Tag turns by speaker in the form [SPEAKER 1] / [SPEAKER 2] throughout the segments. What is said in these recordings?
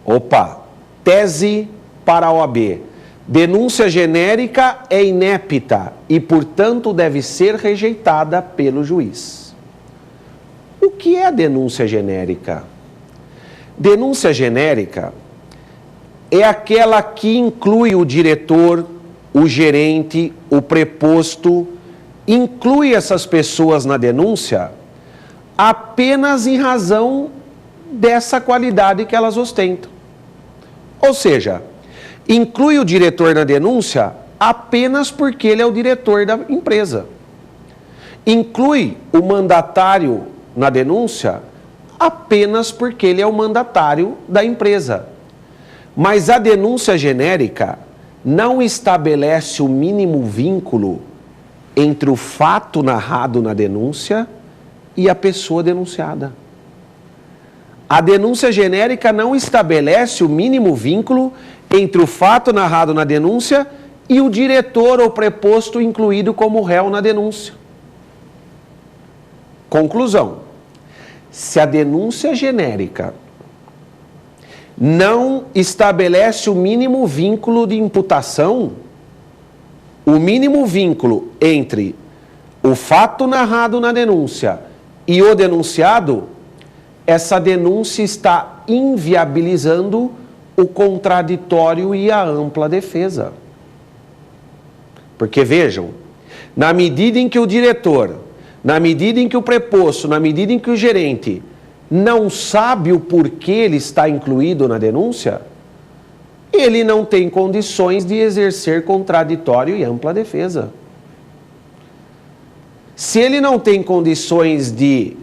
[SPEAKER 1] Opa, tese para a OAB. Denúncia genérica é inepta e, portanto, deve ser rejeitada pelo juiz. O que é denúncia genérica? Denúncia genérica é aquela que inclui o diretor, o gerente, o preposto, inclui essas pessoas na denúncia apenas em razão dessa qualidade que elas ostentam. Ou seja, inclui o diretor na denúncia apenas porque ele é o diretor da empresa. Inclui o mandatário na denúncia apenas porque ele é o mandatário da empresa. Mas a denúncia genérica não estabelece o mínimo vínculo entre o fato narrado na denúncia e a pessoa denunciada. A denúncia genérica não estabelece o mínimo vínculo entre o fato narrado na denúncia e o diretor ou preposto incluído como réu na denúncia. Conclusão: se a denúncia genérica não estabelece o mínimo vínculo de imputação, o mínimo vínculo entre o fato narrado na denúncia e o denunciado, essa denúncia está inviabilizando o contraditório e a ampla defesa. Porque vejam, na medida em que o diretor, na medida em que o preposto, na medida em que o gerente não sabe o porquê ele está incluído na denúncia, ele não tem condições de exercer contraditório e ampla defesa. Se ele não tem condições de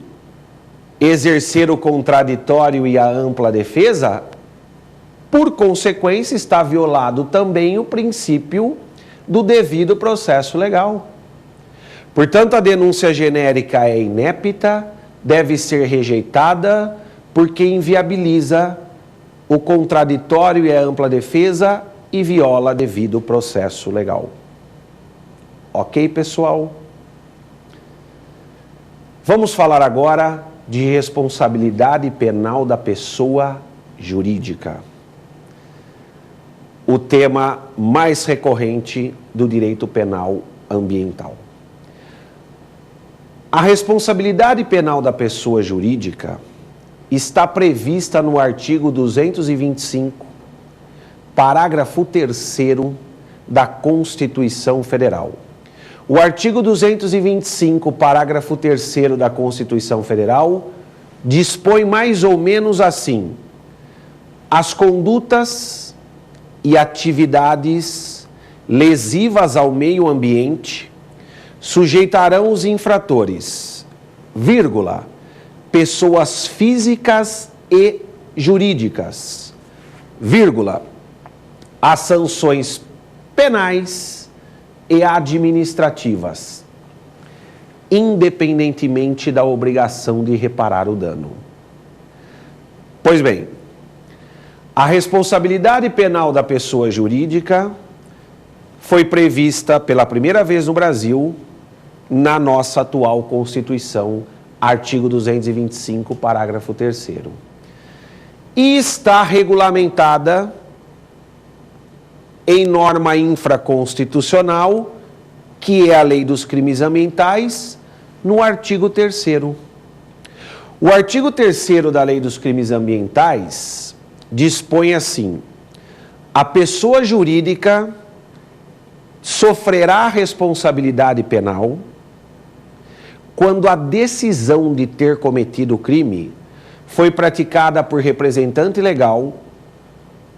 [SPEAKER 1] exercer o contraditório e a ampla defesa, por consequência, está violado também o princípio do devido processo legal. Portanto, a denúncia genérica é inepta, deve ser rejeitada, porque inviabiliza o contraditório e a ampla defesa e viola devido processo legal. Ok, pessoal? Vamos falar agora de responsabilidade penal da pessoa jurídica. O tema mais recorrente do direito penal ambiental. A responsabilidade penal da pessoa jurídica está prevista no artigo 225, parágrafo 3º da Constituição Federal. O artigo 225, parágrafo 3º da Constituição Federal, dispõe mais ou menos assim: as condutas e atividades lesivas ao meio ambiente sujeitarão os infratores, vírgula, pessoas físicas e jurídicas, vírgula, as sanções penais e administrativas, independentemente da obrigação de reparar o dano. Pois bem, a responsabilidade penal da pessoa jurídica foi prevista pela primeira vez no Brasil na nossa atual Constituição, artigo 225, parágrafo 3º. E está regulamentada em norma infraconstitucional, que é a Lei dos Crimes Ambientais, no artigo 3º. O artigo 3º da Lei dos Crimes Ambientais dispõe assim: a pessoa jurídica sofrerá responsabilidade penal quando a decisão de ter cometido o crime foi praticada por representante legal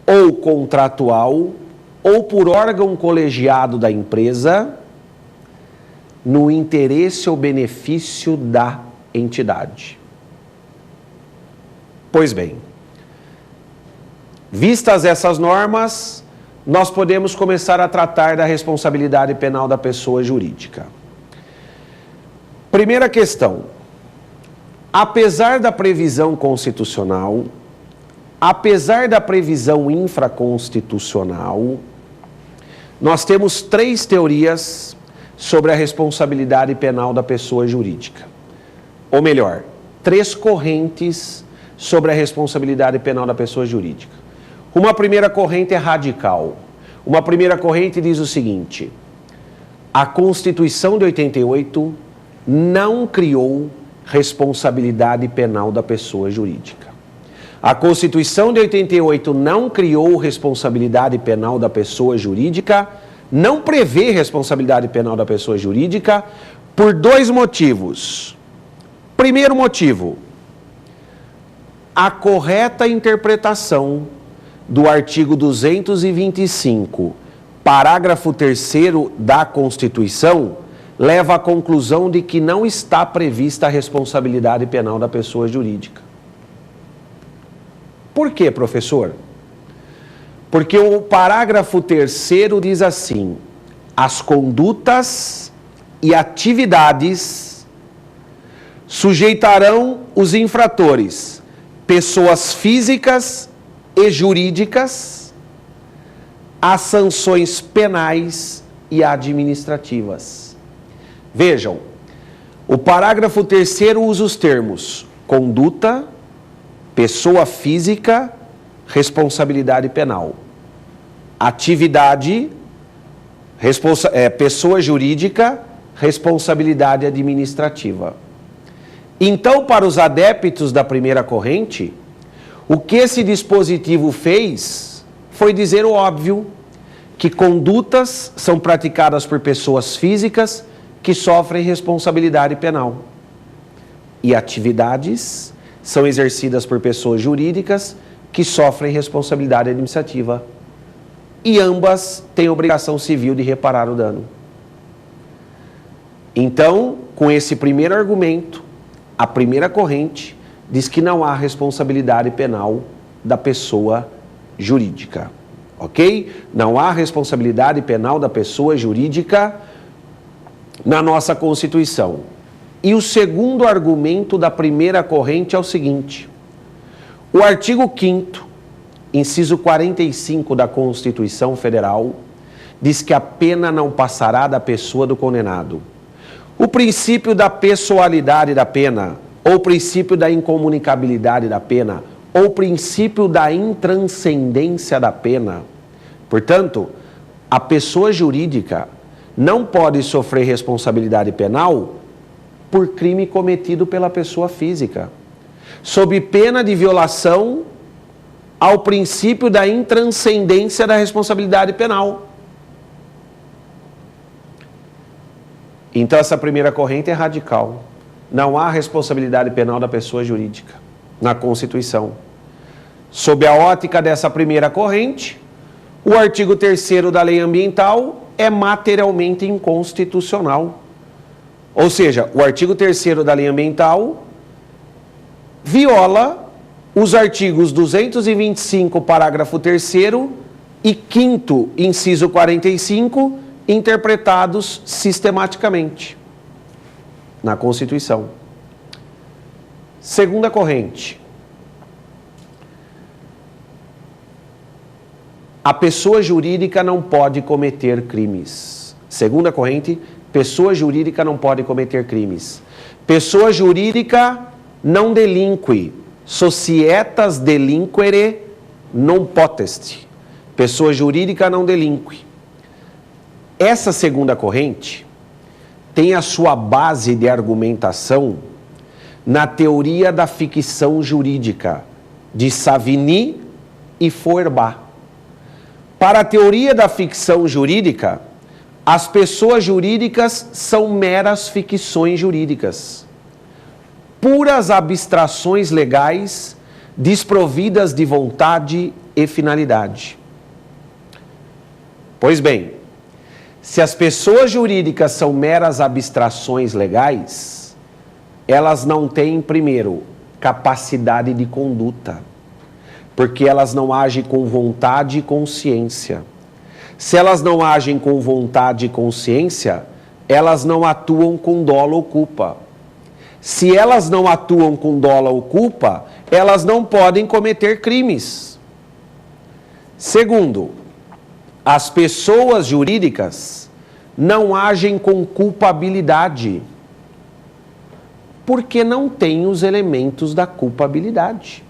[SPEAKER 1] ou contratual ou por órgão colegiado da empresa no interesse ou benefício da entidade. Pois bem, vistas essas normas, nós podemos começar a tratar da responsabilidade penal da pessoa jurídica. Primeira questão: apesar da previsão constitucional, apesar da previsão infraconstitucional, nós temos 3 teorias sobre a responsabilidade penal da pessoa jurídica. Ou melhor, 3 correntes sobre a responsabilidade penal da pessoa jurídica. Uma primeira corrente é radical. Uma primeira corrente diz o seguinte: a Constituição de 88 não criou responsabilidade penal da pessoa jurídica. A Constituição de 88 não criou responsabilidade penal da pessoa jurídica, não prevê responsabilidade penal da pessoa jurídica por dois motivos. Primeiro motivo, a correta interpretação do artigo 225, parágrafo 3º da Constituição, leva à conclusão de que não está prevista a responsabilidade penal da pessoa jurídica. Por quê, professor? Porque o parágrafo 3º diz assim: as condutas e atividades sujeitarão os infratores, pessoas físicas e jurídicas, a sanções penais e administrativas. Vejam, o parágrafo 3º usa os termos conduta, pessoa física, responsabilidade penal. Atividade, pessoa jurídica, responsabilidade administrativa. Então, para os adeptos da primeira corrente, o que esse dispositivo fez foi dizer o óbvio, que condutas são praticadas por pessoas físicas que sofrem responsabilidade penal. E atividades são exercidas por pessoas jurídicas que sofrem responsabilidade administrativa. E ambas têm obrigação civil de reparar o dano. Então, com esse primeiro argumento, a primeira corrente diz que não há responsabilidade penal da pessoa jurídica. Ok? Não há responsabilidade penal da pessoa jurídica na nossa Constituição. E o segundo argumento da primeira corrente é o seguinte: o artigo 5º, inciso 45 da Constituição Federal, diz que a pena não passará da pessoa do condenado. O princípio da pessoalidade da pena, ou o princípio da incomunicabilidade da pena, ou o princípio da intranscendência da pena. Portanto, a pessoa jurídica não pode sofrer responsabilidade penal por crime cometido pela pessoa física, sob pena de violação ao princípio da intranscendência da responsabilidade penal. Então, essa primeira corrente é radical. Não há responsabilidade penal da pessoa jurídica na Constituição. Sob a ótica dessa primeira corrente, o artigo 3º da Lei Ambiental é materialmente inconstitucional. Ou seja, o artigo 3º da Lei Ambiental viola os artigos 225, parágrafo 3º e 5º, inciso 45, interpretados sistematicamente na Constituição. Segunda corrente. A pessoa jurídica não pode cometer crimes. Segunda corrente, pessoa jurídica não pode cometer crimes. Pessoa jurídica não delinque. Societas delinquere non potest. Pessoa jurídica não delinque. Essa segunda corrente tem a sua base de argumentação na teoria da ficção jurídica de Savigny e Feuerbach. Para a teoria da ficção jurídica, as pessoas jurídicas são meras ficções jurídicas, puras abstrações legais desprovidas de vontade e finalidade. Pois bem, se as pessoas jurídicas são meras abstrações legais, elas não têm, primeiro, capacidade de conduta, porque elas não agem com vontade e consciência. Se elas não agem com vontade e consciência, elas não atuam com dolo ou culpa. Se elas não atuam com dolo ou culpa, elas não podem cometer crimes. Segundo, as pessoas jurídicas não agem com culpabilidade, porque não têm os elementos da culpabilidade.